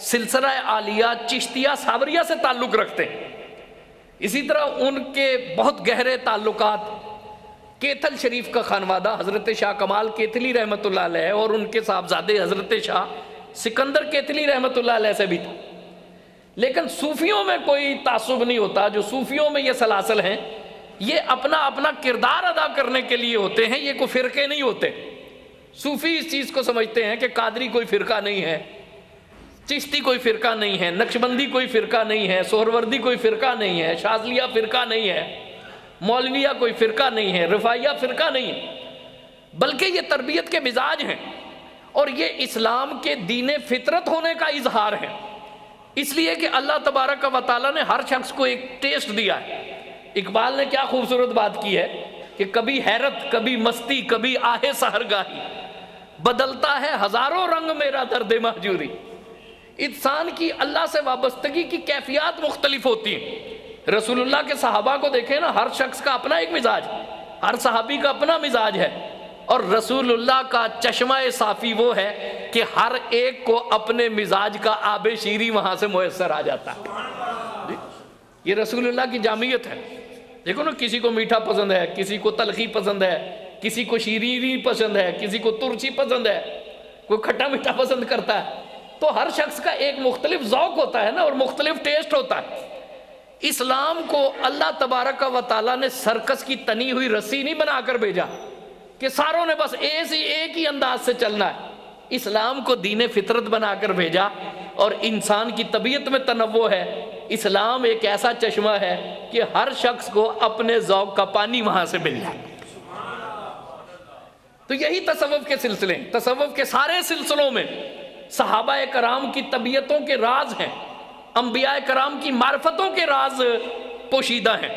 سلسلہ عالیہ چشتیہ صابریہ سے تعلق رکھتے ہیں۔ اسی طرح ان کے بہت گہرے تعلقات کیتھل شریف کا خانوادہ حضرت شاہ کمال کیتھلی رحمۃ اللہ علیہ اور ان کے صاحبزادے حضرت شاہ سکندر کیتھلی رحمۃ اللہ علیہ سے بھی تھا۔ لیکن صوفیوں میں کوئی تعصب نہیں ہوتا۔ جو صوفیوں میں یہ سلاسل ہیں یہ اپنا اپنا کردار ادا کرنے کے لیے ہوتے ہیں، یہ کوئی فرقے نہیں ہوتے۔ صوفی اس چیز کو سمجھتے ہیں کہ قادری کوئی فرقہ نہیں ہے، چشتی کوئی فرقہ نہیں ہے، نقشبندی کوئی فرقہ نہیں ہے، سہروردی کوئی فرقہ نہیں ہے، شاذلیہ فرقہ نہیں ہے، مولویہ کوئی فرقہ نہیں ہے، رفاعیہ فرقہ نہیں ہے، بلکہ یہ تربیت کے مزاج ہیں اور یہ اسلام کے دین فطرت ہونے کا اظہار ہے۔ اس لیے کہ اللہ تبارک و تعالیٰ نے ہر شخص کو ایک ٹیسٹ دیا ہے۔ اقبال نے کیا خوبصورت بات کی ہے کہ کبھی حیرت، کبھی مستی، کبھی آہ سحرگاہی، بدلتا ہے ہزاروں رنگ میرا درد مہجوری۔ انسان کی اللہ سے وابستگی کی کیفیات مختلف ہوتی ہیں۔ رسول اللہ کے صحابہ کو دیکھیں نا، ہر شخص کا اپنا ایک مزاج، ہر صحابی کا اپنا مزاج ہے، اور رسول اللہ کا چشمہ صافی وہ ہے کہ ہر ایک کو اپنے مزاج کا آب شیری وہاں سے میسر آ جاتا ہے۔ یہ رسول اللہ کی جامعیت ہے۔ دیکھو نا، کسی کو میٹھا پسند ہے، کسی کو تلخی پسند ہے، کسی کو شیرینی پسند ہے، کسی کو ترچی پسند ہے، کوئی کھٹا میٹھا پسند کرتا ہے۔ تو ہر شخص کا ایک مختلف ذوق ہوتا ہے نا، اور مختلف ٹیسٹ ہوتا ہے۔ اسلام کو اللہ تبارک و تعالیٰ نے سرکس کی تنی ہوئی رسی نہیں بنا کر بھیجا کہ ساروں نے بس ایک ہی انداز سے چلنا ہے۔ اسلام کو دین فطرت بنا کر بھیجا، اور انسان کی طبیعت میں تنوع ہے۔ اسلام ایک ایسا چشمہ ہے کہ ہر شخص کو اپنے ذوق کا پانی وہاں سے مل جائے۔ تو یہی تصوف کے سلسلے ہیں۔ تصوف کے سارے سلسلوں میں صحابہ کرام کی طبیعتوں کے راز ہیں، انبیاء کرام کی معرفتوں کے راز پوشیدہ ہیں،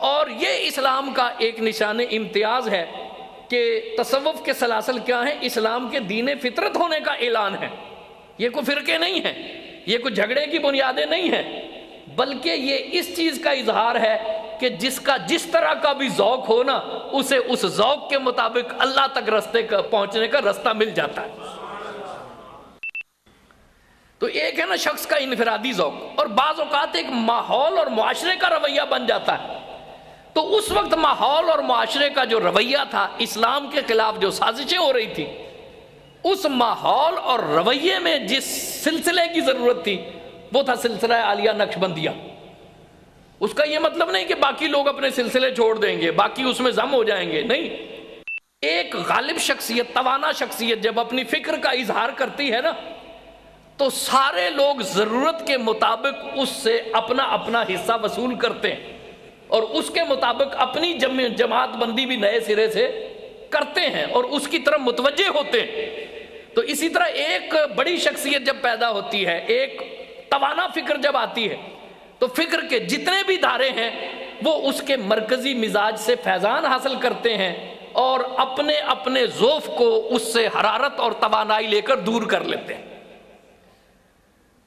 اور یہ اسلام کا ایک نشان امتیاز ہے کہ تصوف کے سلاسل کیا ہیں؟ اسلام کے دین فطرت ہونے کا اعلان ہے۔ یہ کوئی فرقے نہیں ہیں، یہ کوئی جھگڑے کی بنیادیں نہیں ہیں، بلکہ یہ اس چیز کا اظہار ہے کہ جس طرح کا بھی ذوق ہو نا، اسے اس ذوق کے مطابق اللہ تک پہنچنے کا رستہ مل جاتا ہے۔ تو ایک ہے نا شخص کا انفرادی ذوق، اور بعض اوقات ایک ماحول اور معاشرے کا رویہ بن جاتا ہے۔ تو اس وقت ماحول اور معاشرے کا جو رویہ تھا، اسلام کے خلاف جو سازشیں ہو رہی تھی، اس ماحول اور رویے میں جس سلسلے کی ضرورت تھی وہ تھا سلسلہ عالیہ نقشبندیہ۔ اس کا یہ مطلب نہیں کہ باقی لوگ اپنے سلسلے چھوڑ دیں گے، باقی اس میں ضم ہو جائیں گے، نہیں۔ ایک غالب شخصیت، توانا شخصیت جب اپنی فکر کا اظہار کرتی ہے نا، تو سارے لوگ ضرورت کے مطابق اس سے اپنا اپنا حصہ وصول کرتے ہیں، اور اس کے مطابق اپنی جماعت بندی بھی نئے سرے سے کرتے ہیں اور اس کی طرف متوجہ ہوتے ہیں۔ تو اسی طرح ایک بڑی شخصیت جب پیدا ہوتی ہے، ایک توانا فکر جب آتی ہے، تو فکر کے جتنے بھی دھارے ہیں وہ اس کے مرکزی مزاج سے فیضان حاصل کرتے ہیں، اور اپنے اپنے ذوف کو اس سے حرارت اور توانائی لے کر دور کر لیتے ہیں۔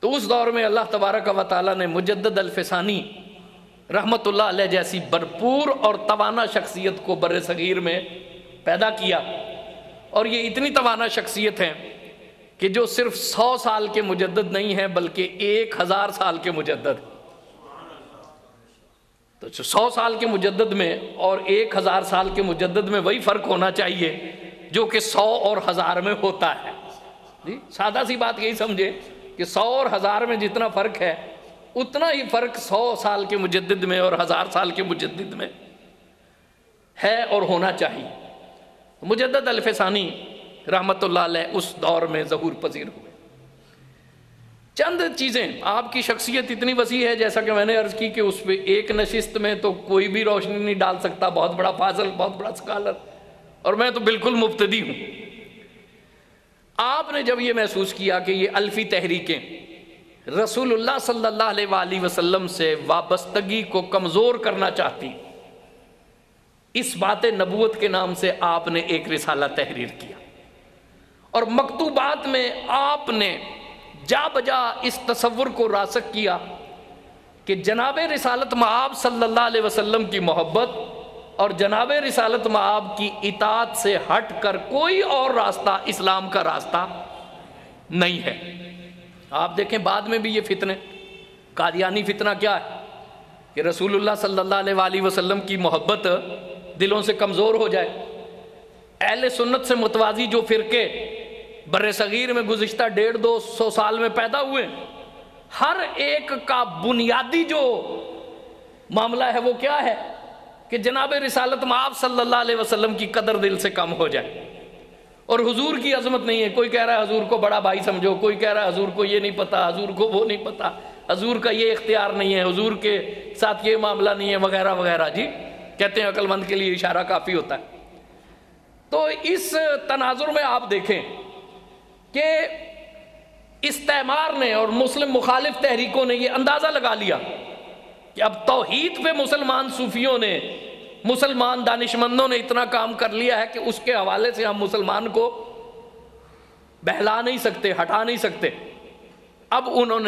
تو اس دور میں اللہ تبارک و تعالیٰ نے مجدد الفسانی رحمت اللہ علیہ جیسی بھرپور اور توانا شخصیت کو بر صغیر میں پیدا کیا، اور یہ اتنی توانا شخصیت ہے کہ جو صرف 100 سال کے مجدد نہیں ہیں بلکہ 1000 سال کے مجدد۔ تو 100 سال کے مجدد میں اور 1000 سال کے مجدد میں وہی فرق ہونا چاہیے جو کہ 100 اور 1000 میں ہوتا ہے۔ جی سادہ سی بات یہی سمجھے کہ 100 اور 1000 میں جتنا فرق ہے اتنا ہی فرق 100 سال کے مجدد میں اور 1000 سال کے مجدد میں ہے اور ہونا چاہیے۔ مجدد الفسانی رحمت اللہ علیہ اس دور میں ظہور پذیر ہوئے۔ چند چیزیں، آپ کی شخصیت اتنی وسیع ہے جیسا کہ میں نے عرض کی کہ اس پہ ایک نشست میں تو کوئی بھی روشنی نہیں ڈال سکتا، بہت بڑا فاضل، بہت بڑا سکالر، اور میں تو بالکل مبتدی ہوں۔ آپ نے جب یہ محسوس کیا کہ یہ الفی تحریکیں رسول اللہ صلی اللہ علیہ وآلہ وسلم سے وابستگی کو کمزور کرنا چاہتی، اس بات نبوت کے نام سے آپ نے ایک رسالہ تحریر کیا، اور مکتوبات میں آپ نے جا بجا اس تصور کو راسخ کیا کہ جناب رسالت مآب صلی اللہ علیہ وسلم کی محبت اور جناب رسالت مآب کی اطاعت سے ہٹ کر کوئی اور راستہ اسلام کا راستہ نہیں ہے۔ آپ دیکھیں بعد میں بھی یہ فتنے، قادیانی فتنہ کیا ہے کہ رسول اللہ صلی اللہ علیہ وآلہ وسلم کی محبت دلوں سے کمزور ہو جائے۔ اہل سنت سے متوازی جو فرقے بر صغیر میں گزشتہ 150-200 سال میں پیدا ہوئے، ہر ایک کا بنیادی جو معاملہ ہے وہ کیا ہے کہ جناب رسالت مآب صلی اللہ علیہ وسلم کی قدر دل سے کم ہو جائے، اور حضور کی عظمت نہیں ہے۔ کوئی کہہ رہا ہے حضور کو بڑا بھائی سمجھو، کوئی کہہ رہا ہے حضور کو یہ نہیں پتا، حضور کو وہ نہیں پتا، حضور کا یہ اختیار نہیں ہے، حضور کے ساتھ یہ معاملہ نہیں ہے، وغیرہ وغیرہ۔ جی کہتے ہیں عقل مند کے لیے اشارہ کافی ہوتا ہے۔ تو اس تناظر میں آپ دیکھیں کہ استعمار نے اور مسلم مخالف تحریکوں نے یہ اندازہ لگا لیا کہ اب توحید پہ مسلمان صوفیوں نے، مسلمان دانشمندوں نے اتنا کام کر لیا ہے کہ اس کے حوالے سے ہم مسلمان کو بہلا نہیں سکتے، ہٹا نہیں سکتے۔ اب انہوں نے